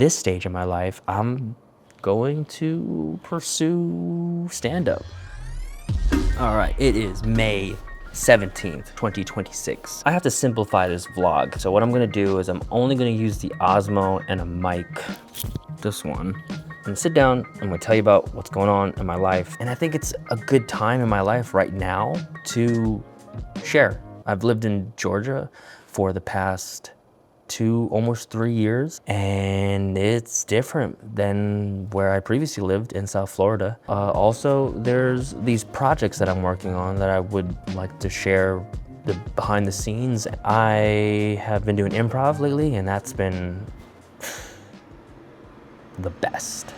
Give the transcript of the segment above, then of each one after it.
this stage of my life, I'm going to pursue stand-up. All right, it is May 17th, 2026. I have to simplify this vlog. So what I'm gonna do is I'm only gonna use the Osmo and a mic, this one. I'm gonna sit down, I'm gonna tell you about what's going on in my life. And I think it's a good time in my life right now to share. I've lived in Georgia for the past almost 3 years, and it's different than where I previously lived in South Florida. Also, there's these projects that I'm working on that I would like to share the behind the scenes. I have been doing improv lately, and that's been the best.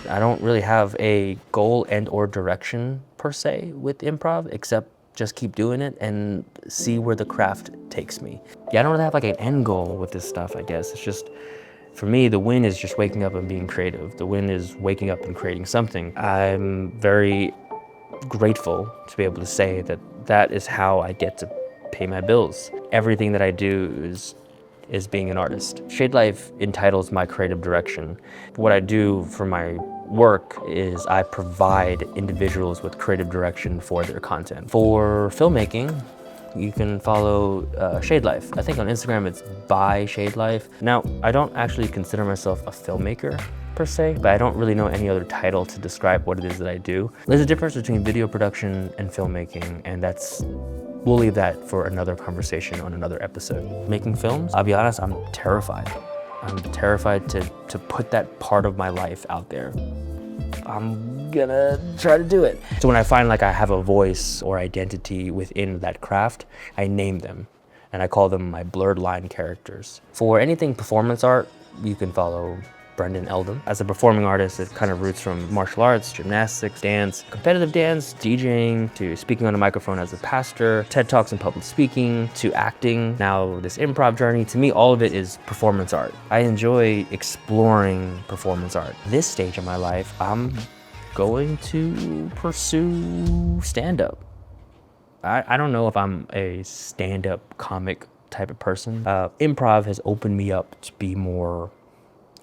I don't really have a goal and or direction per se with improv, except just keep doing it and see where the craft takes me. Yeah, I don't really have like an end goal with this stuff, I guess. It's just, for me, the win is just waking up and being creative. The win is waking up and creating something. I'm very grateful to be able to say that that is how I get to pay my bills. Everything that I do is being an artist. SHADELIFE entitles my creative direction. What I do for my work is I provide individuals with creative direction for their content. For filmmaking, you can follow SHADELIFE. I think on Instagram it's by SHADELIFE. Now, I don't actually consider myself a filmmaker per se, but I don't really know any other title to describe what it is that I do. There's a difference between video production and filmmaking, and we'll leave that for another conversation on another episode. Making films, I'll be honest, I'm terrified. I'm terrified to put that part of my life out there. I'm gonna try to do it. So when I find like I have a voice or identity within that craft, I name them and I call them my blurred line characters. For anything performance art, you can follow Brendan Eldon. As a performing artist, it kind of roots from martial arts, gymnastics, dance, competitive dance, DJing, to speaking on a microphone as a pastor, TED Talks and public speaking, to acting. Now this improv journey, to me, all of it is performance art. I enjoy exploring performance art. This stage of my life, I'm going to pursue stand-up. I don't know if I'm a stand-up comic type of person. Improv has opened me up to be more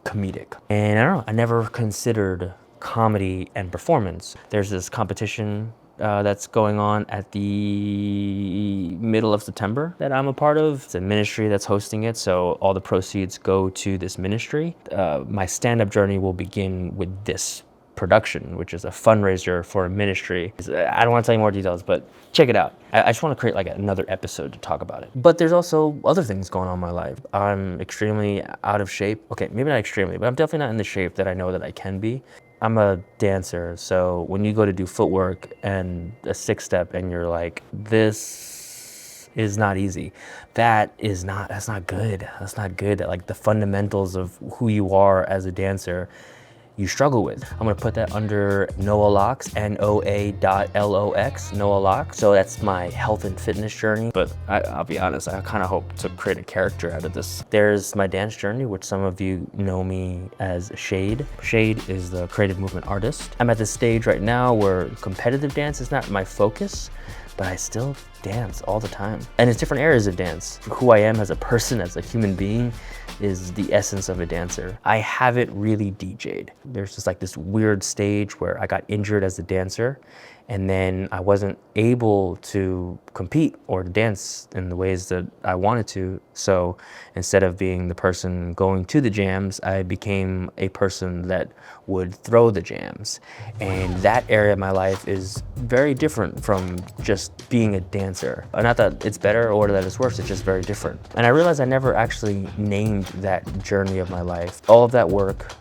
comedic. And I don't know, I never considered comedy and performance. There's this competition that's going on at the middle of September that I'm a part of. It's a ministry that's hosting it, so all the proceeds go to this ministry. My stand-up journey will begin with this production, which is a fundraiser for a ministry. I don't want to tell you more details, but check it out. I just want to create like another episode to talk about it. But there's also other things going on in my life. I'm extremely out of shape. Okay, maybe not extremely, but I'm definitely not in the shape that I know that I can be. I'm a dancer, so when you go to do footwork and a 6-step and you're like, this is not easy. That's not good. That's not good. Like the fundamentals of who you are as a dancer, you struggle with. I'm gonna put that under Noah Locks, NOA.LOX, Noah Locks. So that's my health and fitness journey. But I'll be honest, I kind of hope to create a character out of this. There's my dance journey, which some of you know me as Shade. Shade is the creative movement artist. I'm at this stage right now where competitive dance is not my focus, but I still dance all the time. And it's different areas of dance. Who I am as a person, as a human being, is the essence of a dancer. I haven't really DJ'd. There's just like this weird stage where I got injured as a dancer, and then I wasn't able to compete or to dance in the ways that I wanted to. So instead of being the person going to the jams, I became a person that would throw the jams. And that area of my life is very different from just being a dancer. Not that it's better or that it's worse, it's just very different. And I realized I never actually named that journey of my life. All of that work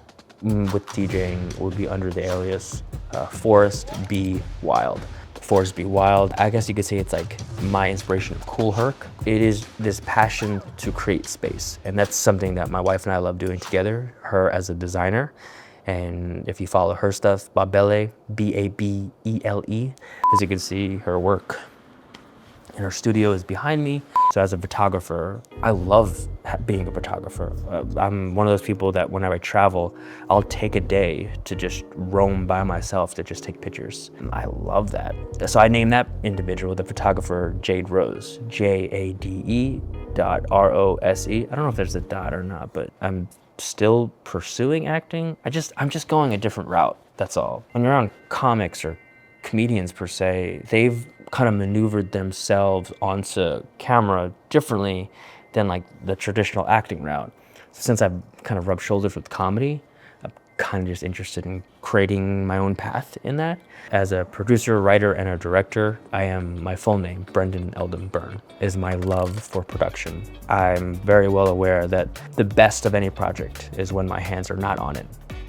with DJing would be under the alias Forrest B. Wild. Forrest B. Wild, I guess you could say it's like my inspiration of Cool Herc. It is this passion to create space, and that's something that my wife and I love doing together, her as a designer. And if you follow her stuff, Babele, B-A-B-E-L-E, as you can see, her work and her studio is behind me. So as a photographer, I love being a photographer. I'm one of those people that whenever I travel, I'll take a day to just roam by myself to just take pictures. I love that. So I named that individual, the photographer, Jade Rose, Jade.ROSE. I don't know if there's a dot or not, but I'm still pursuing acting. I'm just going a different route, that's all. When you're on comics or comedians per se, they've kind of maneuvered themselves onto camera differently than like the traditional acting route. So since I've kind of rubbed shoulders with comedy, I'm kind of just interested in creating my own path in that. As a producer, writer, and a director, my full name, Brendan Eldon Byrne, is my love for production. I'm very well aware that the best of any project is when my hands are not on it,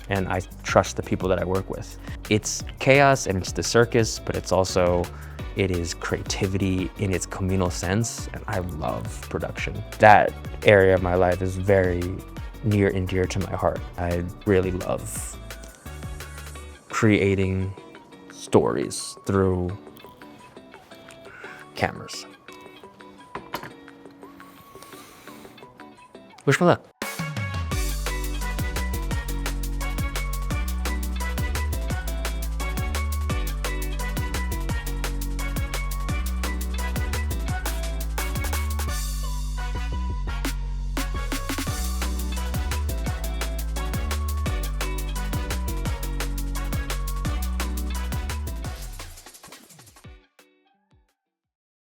and I trust the people that I work with. It's chaos and it's the circus, but it is creativity in its communal sense, and I love production. That area of my life is very near and dear to my heart. I really love creating stories through cameras. Wish me luck.